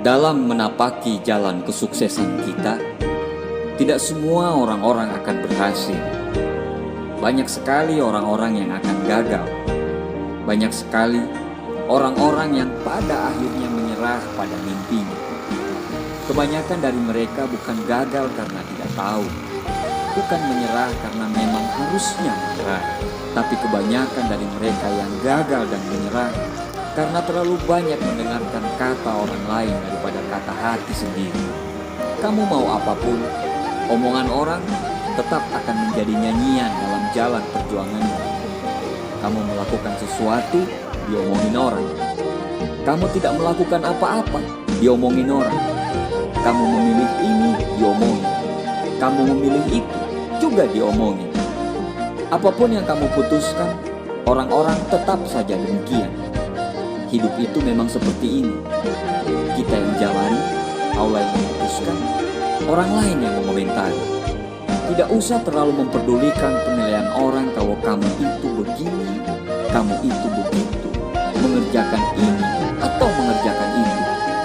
Dalam menapaki jalan kesuksesan kita, tidak semua orang-orang akan berhasil. Banyak sekali orang-orang yang akan gagal. Banyak sekali orang-orang yang pada akhirnya menyerah pada mimpinya. Kebanyakan dari mereka bukan gagal karena tidak tahu, bukan menyerah karena memang harusnya menyerah, tapi kebanyakan dari mereka yang gagal dan menyerah karena terlalu banyak mendengarkan kata orang lain daripada kata hati sendiri. Kamu mau apapun, omongan orang tetap akan menjadi nyanyian dalam jalan perjuanganmu. Kamu melakukan sesuatu, diomongin orang. Kamu tidak melakukan apa-apa, diomongin orang. Kamu memilih ini, diomongin. Kamu memilih itu, juga diomongin. Apapun yang kamu putuskan, orang-orang tetap saja demikian. Hidup itu memang seperti ini. Kita yang jalani, Allah yang memutuskan, orang lain yang mengomentari. Tidak usah terlalu memperdulikan penilaian orang kalau kamu itu begini, kamu itu begitu, mengerjakan ini atau mengerjakan itu.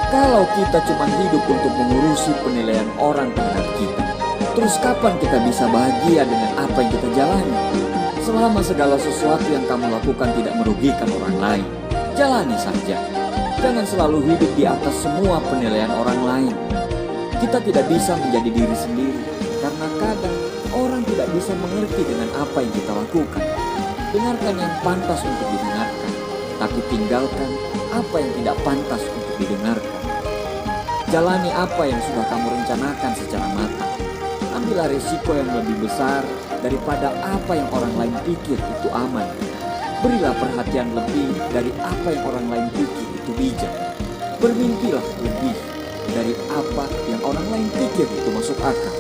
Kalau kita cuma hidup untuk mengurusi penilaian orang terhadap kita, terus kapan kita bisa bahagia dengan apa yang kita jalani? Selama segala sesuatu yang kamu lakukan tidak merugikan orang lain, jalani saja. Jangan selalu hidup di atas semua penilaian orang lain. Kita tidak bisa menjadi diri sendiri karena kadang orang tidak bisa mengerti dengan apa yang kita lakukan. Dengarkan yang pantas untuk didengarkan, tapi tinggalkan apa yang tidak pantas untuk didengarkan. Jalani apa yang sudah kamu rencanakan secara matang. Ambillah risiko yang lebih besar daripada apa yang orang lain pikir itu aman. Berilah perhatian lebih dari apa yang orang lain pikir itu bijak. Bermimpilah lebih dari apa yang orang lain pikir itu masuk akal.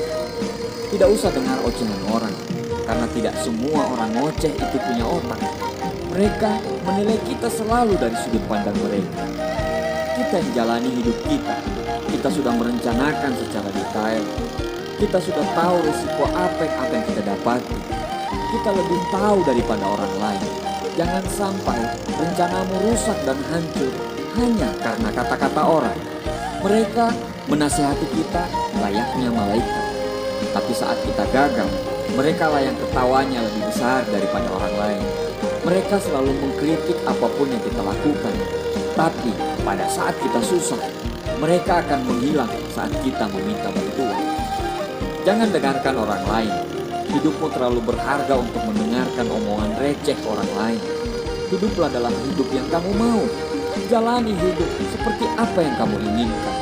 Tidak usah dengar ocehan orang, karena tidak semua orang ngoceh itu punya otak. Mereka menilai kita selalu dari sudut pandang mereka. Kita yang jalani hidup kita, kita sudah merencanakan secara detail. Kita sudah tahu risiko apa yang akan kita dapati. Kita lebih tahu daripada orang lain. Jangan sampai rencanamu rusak dan hancur hanya karena kata-kata orang. Mereka menasihati kita layaknya malaikat. Tapi saat kita gagal, mereka lah yang ketawanya lebih besar daripada orang lain. Mereka selalu mengkritik apapun yang kita lakukan. Tapi pada saat kita susah, mereka akan menghilang saat kita meminta bantuan. Jangan dengarkan orang lain. Hidupmu terlalu berharga untuk mendengarkan omongan receh orang lain. Hiduplah dalam hidup yang kamu mau. Jalani hidup seperti apa yang kamu inginkan.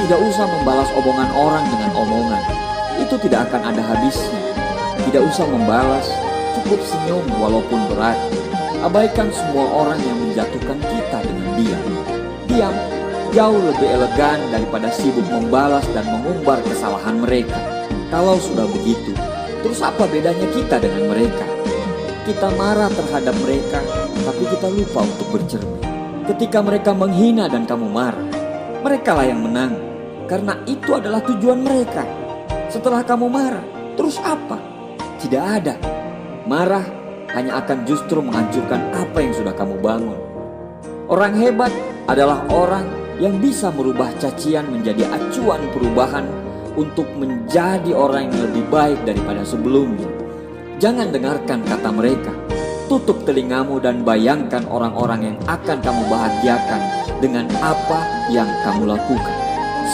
Tidak usah membalas omongan orang dengan omongan. Itu tidak akan ada habisnya. Tidak usah membalas, cukup senyum walaupun berat. Abaikan semua orang yang menjatuhkan kita dengan diam. Diam jauh lebih elegan daripada sibuk membalas dan mengumbar kesalahan mereka. Kalau sudah begitu, terus apa bedanya kita dengan mereka? Kita marah terhadap mereka, tapi kita lupa untuk bercermin. Ketika mereka menghina dan kamu marah, merekalah yang menang, karena itu adalah tujuan mereka. Setelah kamu marah, terus apa? Tidak ada. Marah hanya akan justru menghancurkan apa yang sudah kamu bangun. Orang hebat adalah orang yang bisa merubah cacian menjadi acuan perubahan untuk menjadi orang yang lebih baik daripada sebelumnya. Jangan dengarkan kata mereka. Tutup telingamu dan bayangkan orang-orang yang akan kamu bahagiakan dengan apa yang kamu lakukan.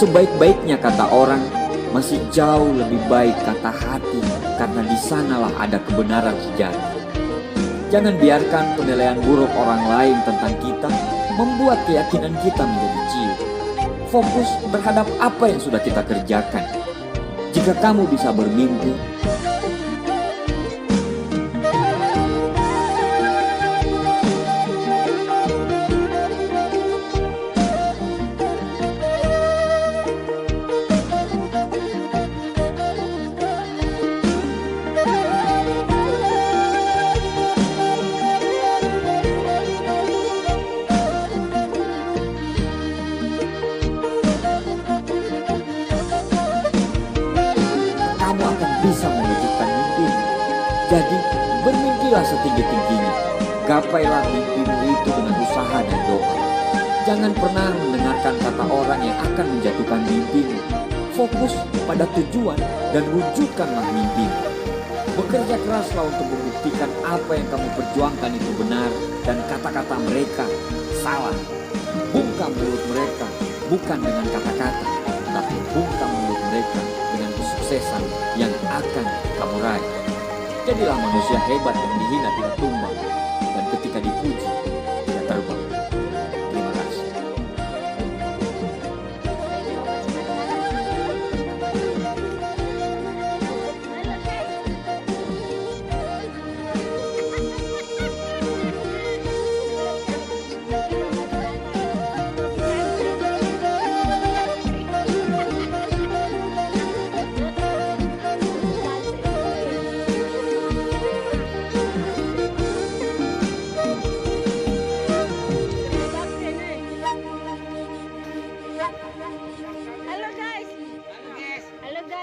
Sebaik-baiknya kata orang, masih jauh lebih baik kata hati, karena di sanalah ada kebenaran sejati. Jangan biarkan penilaian buruk orang lain tentang kita membuat keyakinan kita menjadi ciut. Fokus terhadap apa yang sudah kita kerjakan. Jika kamu bisa bermimpi, kamu akan bisa mewujudkan mimpimu. Jadi bermimpilah setinggi-tingginya. Gapailah mimpimu itu dengan usaha dan doa. Jangan pernah mendengarkan kata orang yang akan menjatuhkan mimpimu. Fokus pada tujuan dan wujudkanlah mimpimu. Bekerja keraslah untuk membuktikan apa yang kamu perjuangkan itu benar dan kata-kata mereka salah. Bungkam mulut mereka bukan dengan kata-kata, tapi bungkam mulut mereka dengan kesuksesan yang akan kamu raih. Jadilah manusia hebat yang dihina tidak tumbang, dan ketika dipuji tidak terbang. Terima kasih.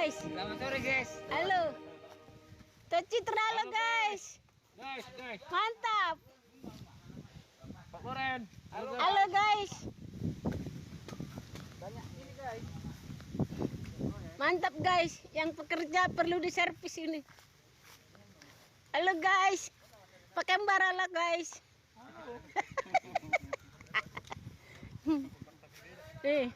Selamat sore guys. Halo. Tuh Citra lo guys. Guys. Mantap. Pak Koren. Halo guys. Mantap guys. Yang pekerja perlu diservis ini. Halo guys. Pakai barala guys. Nih.